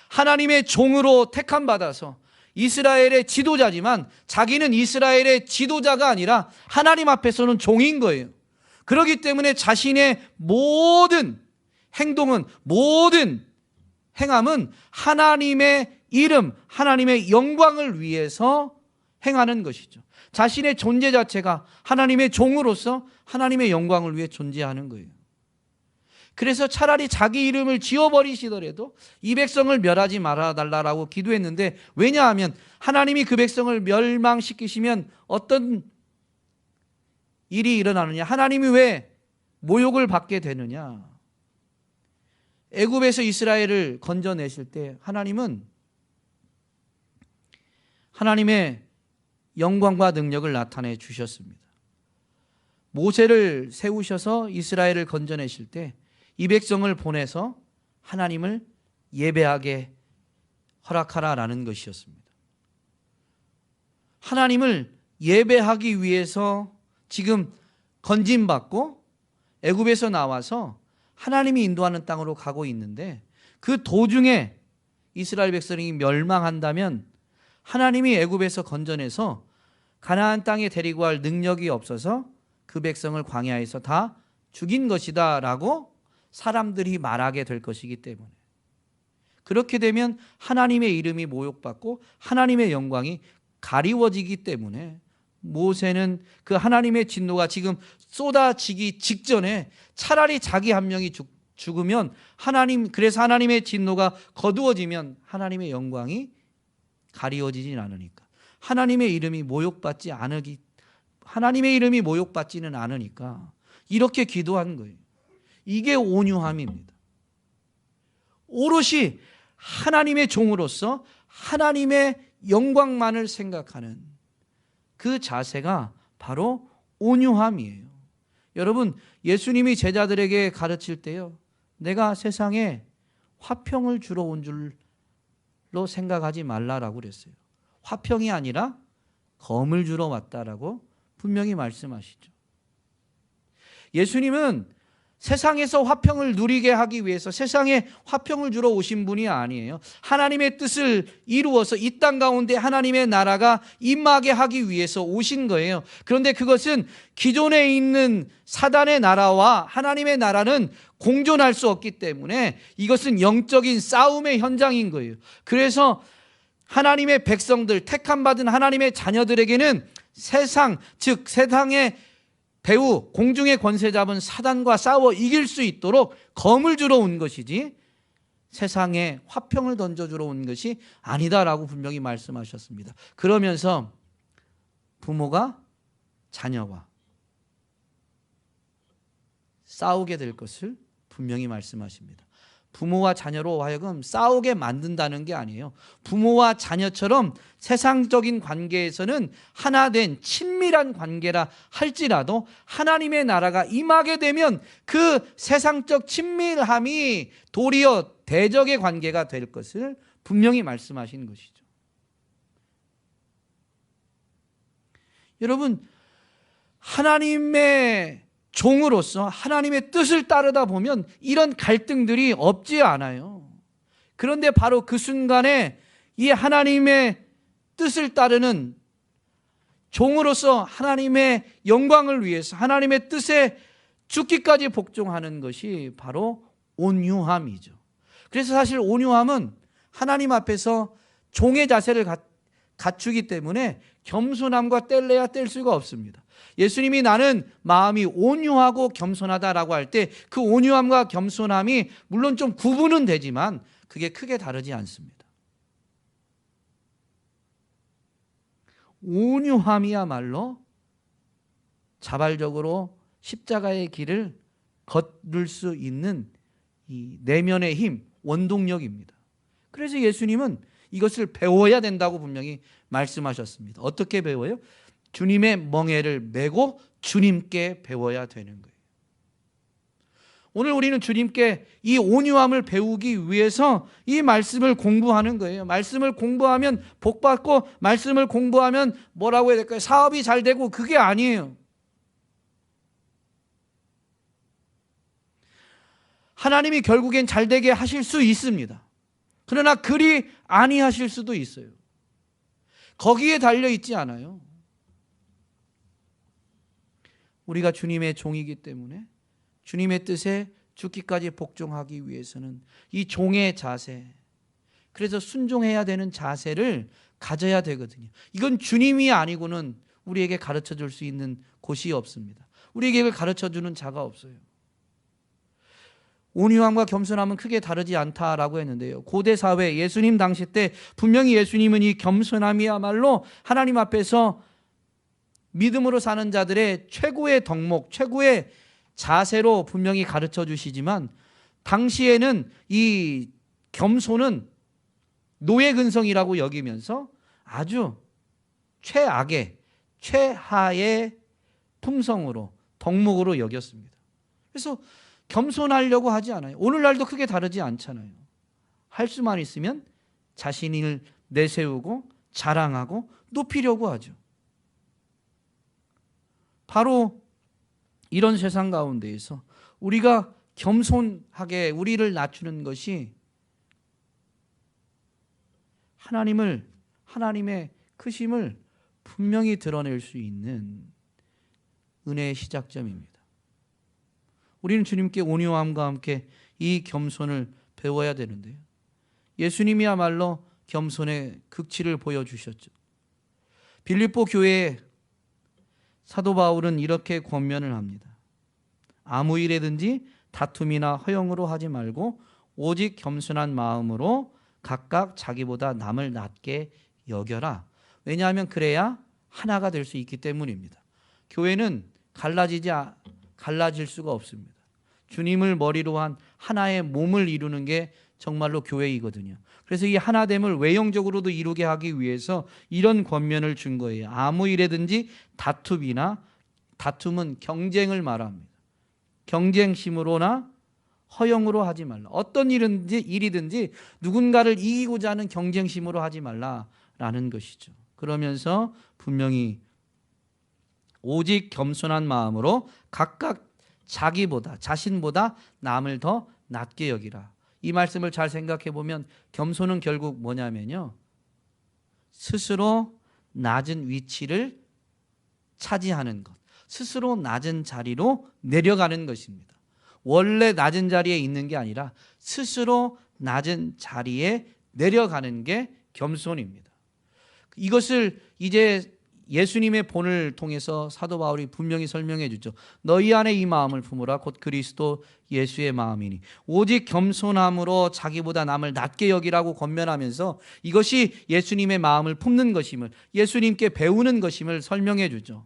하나님의 종으로 택함 받아서 이스라엘의 지도자지만 자기는 이스라엘의 지도자가 아니라 하나님 앞에서는 종인 거예요. 그렇기 때문에 자신의 모든 행동은, 모든 행함은 하나님의 이름, 하나님의 영광을 위해서 행하는 것이죠. 자신의 존재 자체가 하나님의 종으로서 하나님의 영광을 위해 존재하는 거예요. 그래서 차라리 자기 이름을 지워버리시더라도 이 백성을 멸하지 말아달라고 기도했는데, 왜냐하면 하나님이 그 백성을 멸망시키시면 어떤 일이 일어나느냐? 하나님이 왜 모욕을 받게 되느냐? 애굽에서 이스라엘을 건져내실 때 하나님은 하나님의 영광과 능력을 나타내 주셨습니다. 모세를 세우셔서 이스라엘을 건져내실 때 이 백성을 보내서 하나님을 예배하게 허락하라라는 것이었습니다. 하나님을 예배하기 위해서 지금 건짐받고 애굽에서 나와서 하나님이 인도하는 땅으로 가고 있는데, 그 도중에 이스라엘 백성이 멸망한다면 하나님이 애굽에서 건져내서 가나안 땅에 데리고 갈 능력이 없어서 그 백성을 광야에서 다 죽인 것이다 라고 사람들이 말하게 될 것이기 때문에, 그렇게 되면 하나님의 이름이 모욕받고 하나님의 영광이 가리워지기 때문에 모세는 그 하나님의 진노가 지금 쏟아지기 직전에 차라리 자기 한 명이 죽으면 그래서 하나님의 진노가 거두어지면 하나님의 영광이 가리워지진 않으니까, 하나님의 이름이 모욕받지는 않으니까 이렇게 기도한 거예요. 이게 온유함입니다. 오롯이 하나님의 종으로서 하나님의 영광만을 생각하는 그 자세가 바로 온유함이에요. 여러분, 예수님이 제자들에게 가르칠 때요, 내가 세상에 화평을 주러 온 줄로 생각하지 말라라고 그랬어요. 화평이 아니라 검을 주러 왔다라고 분명히 말씀하시죠. 예수님은 세상에서 화평을 누리게 하기 위해서 세상에 화평을 주러 오신 분이 아니에요. 하나님의 뜻을 이루어서 이 땅 가운데 하나님의 나라가 임하게 하기 위해서 오신 거예요. 그런데 그것은 기존에 있는 사단의 나라와 하나님의 나라는 공존할 수 없기 때문에 이것은 영적인 싸움의 현장인 거예요. 그래서 하나님의 백성들, 택함받은 하나님의 자녀들에게는 세상, 즉 세상의 배후, 공중의 권세 잡은 사단과 싸워 이길 수 있도록 검을 주러 온 것이지 세상에 화평을 던져주러 온 것이 아니다라고 분명히 말씀하셨습니다. 그러면서 부모가 자녀와 싸우게 될 것을 분명히 말씀하십니다. 부모와 자녀로 하여금 싸우게 만든다는 게 아니에요. 부모와 자녀처럼 세상적인 관계에서는 하나된 친밀한 관계라 할지라도 하나님의 나라가 임하게 되면 그 세상적 친밀함이 도리어 대적의 관계가 될 것을 분명히 말씀하신 것이죠. 여러분, 하나님의 종으로서 하나님의 뜻을 따르다 보면 이런 갈등들이 없지 않아요. 그런데 바로 그 순간에 이 하나님의 뜻을 따르는 종으로서 하나님의 영광을 위해서 하나님의 뜻에 죽기까지 복종하는 것이 바로 온유함이죠. 그래서 사실 온유함은 하나님 앞에서 종의 자세를 갖추기 때문에 겸손함과 뗄래야 뗄 수가 없습니다. 예수님이 나는 마음이 온유하고 겸손하다라고 할 때 그 온유함과 겸손함이 물론 좀 구분은 되지만 그게 크게 다르지 않습니다. 온유함이야말로 자발적으로 십자가의 길을 걷을 수 있는 이 내면의 힘, 원동력입니다. 그래서 예수님은 이것을 배워야 된다고 분명히 말씀하셨습니다. 어떻게 배워요? 주님의 멍에를 메고 주님께 배워야 되는 거예요. 오늘 우리는 주님께 이 온유함을 배우기 위해서 이 말씀을 공부하는 거예요. 말씀을 공부하면 복받고 말씀을 공부하면 뭐라고 해야 될까요? 사업이 잘 되고, 그게 아니에요. 하나님이 결국엔 잘 되게 하실 수 있습니다. 그러나 그리 아니하실 수도 있어요. 거기에 달려 있지 않아요. 우리가 주님의 종이기 때문에 주님의 뜻에 죽기까지 복종하기 위해서는 이 종의 자세, 그래서 순종해야 되는 자세를 가져야 되거든요. 이건 주님이 아니고는 우리에게 가르쳐 줄 수 있는 곳이 없습니다. 우리에게 가르쳐 주는 자가 없어요. 온유함과 겸손함은 크게 다르지 않다라고 했는데요, 고대 사회 예수님 당시 때 분명히 예수님은 이 겸손함이야말로 하나님 앞에서 믿음으로 사는 자들의 최고의 덕목, 최고의 자세로 분명히 가르쳐 주시지만, 당시에는 이 겸손은 노예 근성이라고 여기면서 아주 최악의, 최하의 품성으로, 덕목으로 여겼습니다. 그래서 겸손하려고 하지 않아요. 오늘날도 크게 다르지 않잖아요. 할 수만 있으면 자신을 내세우고 자랑하고 높이려고 하죠. 바로 이런 세상 가운데에서 우리가 겸손하게 우리를 낮추는 것이 하나님의 크심을 분명히 드러낼 수 있는 은혜의 시작점입니다. 우리는 주님께 온유함과 함께 이 겸손을 배워야 되는데요, 예수님이야말로 겸손의 극치를 보여주셨죠. 빌립보 교회에 사도 바울은 이렇게 권면을 합니다. 아무 일에든지 다툼이나 허영으로 하지 말고 오직 겸손한 마음으로 각각 자기보다 남을 낮게 여겨라. 왜냐하면 그래야 하나가 될 수 있기 때문입니다. 교회는 갈라질 수가 없습니다. 주님을 머리로 한 하나의 몸을 이루는 게 정말로 교회이거든요. 그래서 이 하나됨을 외형적으로도 이루게 하기 위해서 이런 권면을 준 거예요. 아무 일에든지 다툼은 경쟁을 말합니다. 경쟁심으로나 허영으로 하지 말라. 어떤 일이든지 누군가를 이기고자 하는 경쟁심으로 하지 말라라는 것이죠. 그러면서 분명히 오직 겸손한 마음으로 각각 자신보다 남을 더 낮게 여기라. 이 말씀을 잘 생각해 보면 겸손은 결국 뭐냐면요, 스스로 낮은 위치를 차지하는 것, 스스로 낮은 자리로 내려가는 것입니다. 원래 낮은 자리에 있는 게 아니라 스스로 낮은 자리에 내려가는 게 겸손입니다. 이것을 이제 예수님의 본을 통해서 사도 바울이 분명히 설명해 주죠. 너희 안에 이 마음을 품으라. 곧 그리스도 예수의 마음이니. 오직 겸손함으로 자기보다 남을 낮게 여기라고 권면하면서 이것이 예수님의 마음을 품는 것임을, 예수님께 배우는 것임을 설명해 주죠.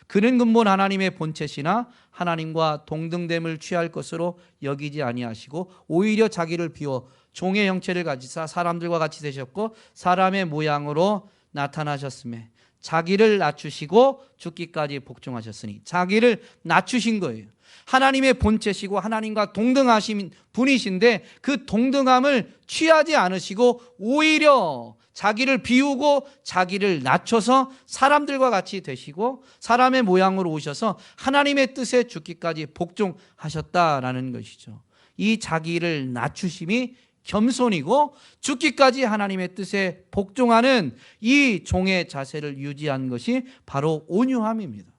그는 근본 하나님의 본체시나 하나님과 동등됨을 취할 것으로 여기지 아니하시고 오히려 자기를 비워 종의 형체를 가지사 사람들과 같이 되셨고 사람의 모양으로 나타나셨으며 자기를 낮추시고 죽기까지 복종하셨으니, 자기를 낮추신 거예요. 하나님의 본체시고 하나님과 동등하신 분이신데 그 동등함을 취하지 않으시고 오히려 자기를 비우고 자기를 낮춰서 사람들과 같이 되시고 사람의 모양으로 오셔서 하나님의 뜻에 죽기까지 복종하셨다라는 것이죠. 이 자기를 낮추심이 겸손이고 죽기까지 하나님의 뜻에 복종하는 이 종의 자세를 유지한 것이 바로 온유함입니다.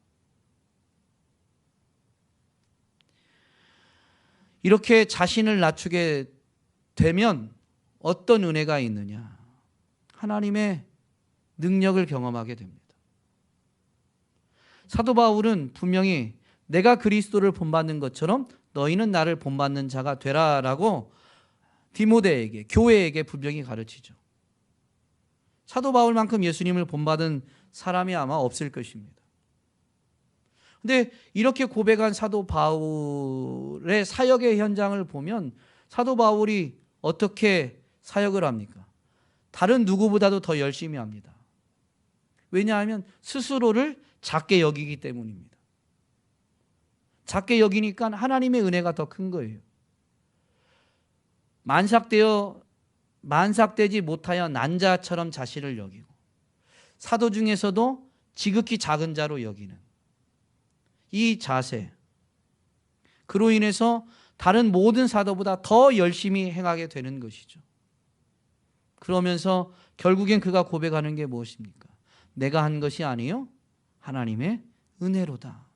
이렇게 자신을 낮추게 되면 어떤 은혜가 있느냐? 하나님의 능력을 경험하게 됩니다. 사도 바울은 분명히 내가 그리스도를 본받는 것처럼 너희는 나를 본받는 자가 되라라고 디모데에게, 교회에게 분명히 가르치죠. 사도 바울만큼 예수님을 본받은 사람이 아마 없을 것입니다. 그런데 이렇게 고백한 사도 바울의 사역의 현장을 보면 사도 바울이 어떻게 사역을 합니까? 다른 누구보다도 더 열심히 합니다. 왜냐하면 스스로를 작게 여기기 때문입니다. 작게 여기니까 하나님의 은혜가 더 큰 거예요. 만삭되지 못하여 난 자처럼 자신을 여기고 사도 중에서도 지극히 작은 자로 여기는 이 자세, 그로 인해서 다른 모든 사도보다 더 열심히 행하게 되는 것이죠. 그러면서 결국엔 그가 고백하는 게 무엇입니까? 내가 한 것이 아니요 하나님의 은혜로다.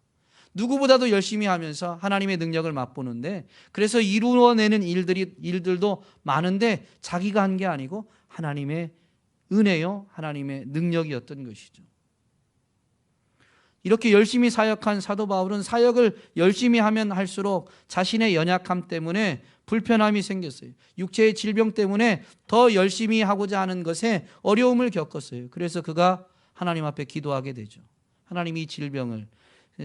누구보다도 열심히 하면서 하나님의 능력을 맛보는데, 그래서 이루어내는 일들도 많은데 자기가 한 게 아니고 하나님의 은혜요, 하나님의 능력이었던 것이죠. 이렇게 열심히 사역한 사도 바울은 사역을 열심히 하면 할수록 자신의 연약함 때문에 불편함이 생겼어요. 육체의 질병 때문에 더 열심히 하고자 하는 것에 어려움을 겪었어요. 그래서 그가 하나님 앞에 기도하게 되죠. 하나님이 이 질병을,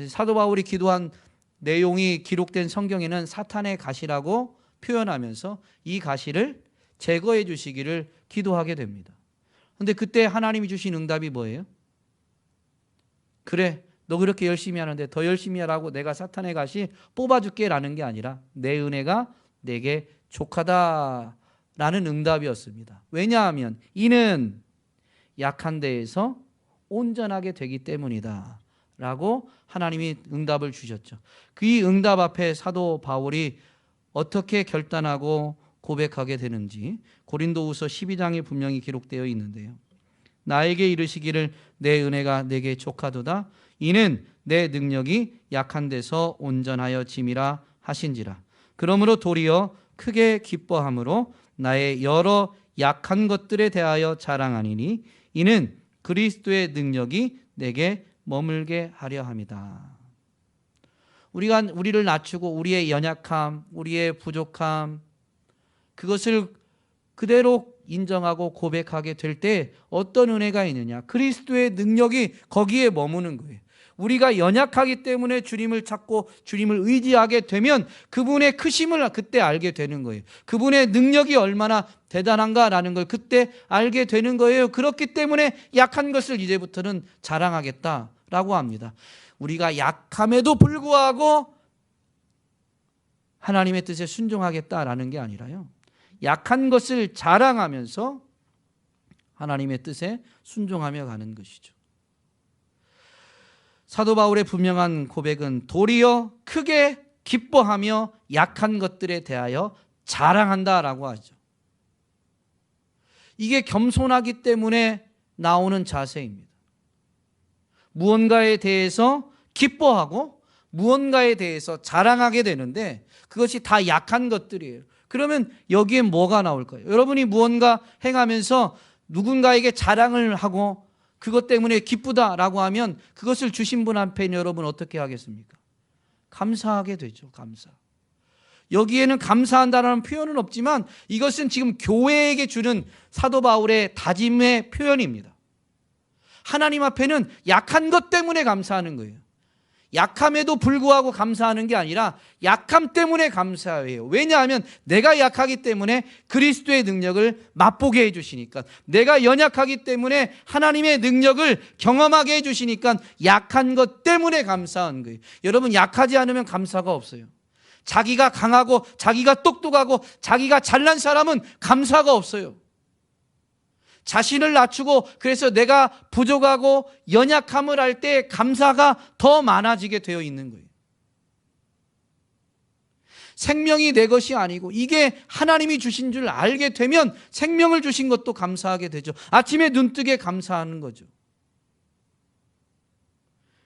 사도 바울이 기도한 내용이 기록된 성경에는 사탄의 가시라고 표현하면서 이 가시를 제거해 주시기를 기도하게 됩니다. 그런데 그때 하나님이 주신 응답이 뭐예요? 그래, 너 그렇게 열심히 하는데 더 열심히 하라고 내가 사탄의 가시 뽑아줄게 라는 게 아니라 내 은혜가 내게 족하다라는 응답이었습니다. 왜냐하면 이는 약한 데에서 온전하게 되기 때문이다 라고 하나님이 응답을 주셨죠. 그 응답 앞에 사도 바울이 어떻게 결단하고 고백하게 되는지 고린도후서 12장에 분명히 기록되어 있는데요. 나에게 이르시기를 내 은혜가 내게 족하도다. 이는 내 능력이 약한 데서 온전하여 짐이라 하신지라. 그러므로 도리어 크게 기뻐함으로 나의 여러 약한 것들에 대하여 자랑하니니 이는 그리스도의 능력이 내게 머물게 하려 함이다. 우리를 낮추고 우리의 연약함, 우리의 부족함, 그것을 그대로 인정하고 고백하게 될 때 어떤 은혜가 있느냐? 그리스도의 능력이 거기에 머무는 거예요. 우리가 연약하기 때문에 주님을 찾고 주님을 의지하게 되면 그분의 크심을 그때 알게 되는 거예요. 그분의 능력이 얼마나 대단한가라는 걸 그때 알게 되는 거예요. 그렇기 때문에 약한 것을 이제부터는 자랑하겠다라고 합니다. 우리가 약함에도 불구하고 하나님의 뜻에 순종하겠다라는 게 아니라요, 약한 것을 자랑하면서 하나님의 뜻에 순종하며 가는 것이죠. 사도 바울의 분명한 고백은 도리어 크게 기뻐하며 약한 것들에 대하여 자랑한다라고 하죠. 이게 겸손하기 때문에 나오는 자세입니다. 무언가에 대해서 기뻐하고 무언가에 대해서 자랑하게 되는데 그것이 다 약한 것들이에요. 그러면 여기에 뭐가 나올까요? 여러분이 무언가 행하면서 누군가에게 자랑을 하고 그것 때문에 기쁘다라고 하면 그것을 주신 분 앞에 여러분 어떻게 하겠습니까? 감사하게 되죠. 감사. 여기에는 감사한다라는 표현은 없지만 이것은 지금 교회에게 주는 사도 바울의 다짐의 표현입니다. 하나님 앞에는 약한 것 때문에 감사하는 거예요. 약함에도 불구하고 감사하는 게 아니라 약함 때문에 감사해요. 왜냐하면 내가 약하기 때문에 그리스도의 능력을 맛보게 해주시니까, 내가 연약하기 때문에 하나님의 능력을 경험하게 해주시니까 약한 것 때문에 감사한 거예요. 여러분, 약하지 않으면 감사가 없어요. 자기가 강하고 자기가 똑똑하고 자기가 잘난 사람은 감사가 없어요. 자신을 낮추고 그래서 내가 부족하고 연약함을 할 때 감사가 더 많아지게 되어 있는 거예요. 생명이 내 것이 아니고 이게 하나님이 주신 줄 알게 되면 생명을 주신 것도 감사하게 되죠. 아침에 눈뜨게 감사하는 거죠.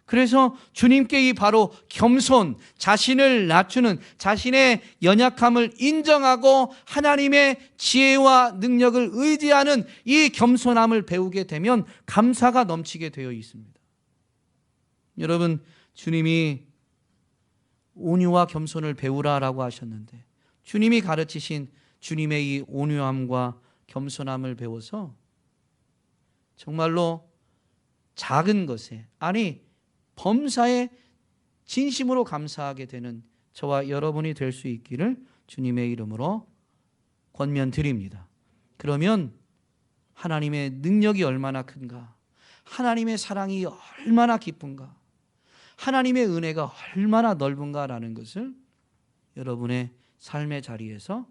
그래서 주님께 이 바로 겸손, 자신을 낮추는, 자신의 연약함을 인정하고 하나님의 지혜와 능력을 의지하는 이 겸손함을 배우게 되면 감사가 넘치게 되어 있습니다. 여러분, 주님이 온유와 겸손을 배우라라고 하셨는데 주님이 가르치신 주님의 이 온유함과 겸손함을 배워서 정말로 작은 것에, 아니 범사에 진심으로 감사하게 되는 저와 여러분이 될 수 있기를 주님의 이름으로 권면드립니다. 그러면 하나님의 능력이 얼마나 큰가, 하나님의 사랑이 얼마나 깊은가, 하나님의 은혜가 얼마나 넓은가라는 것을 여러분의 삶의 자리에서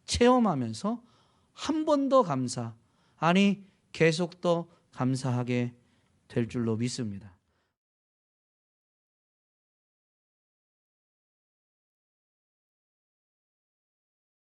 체험하면서 한 번 더 감사, 아니 계속 더 감사하게 될 줄로 믿습니다.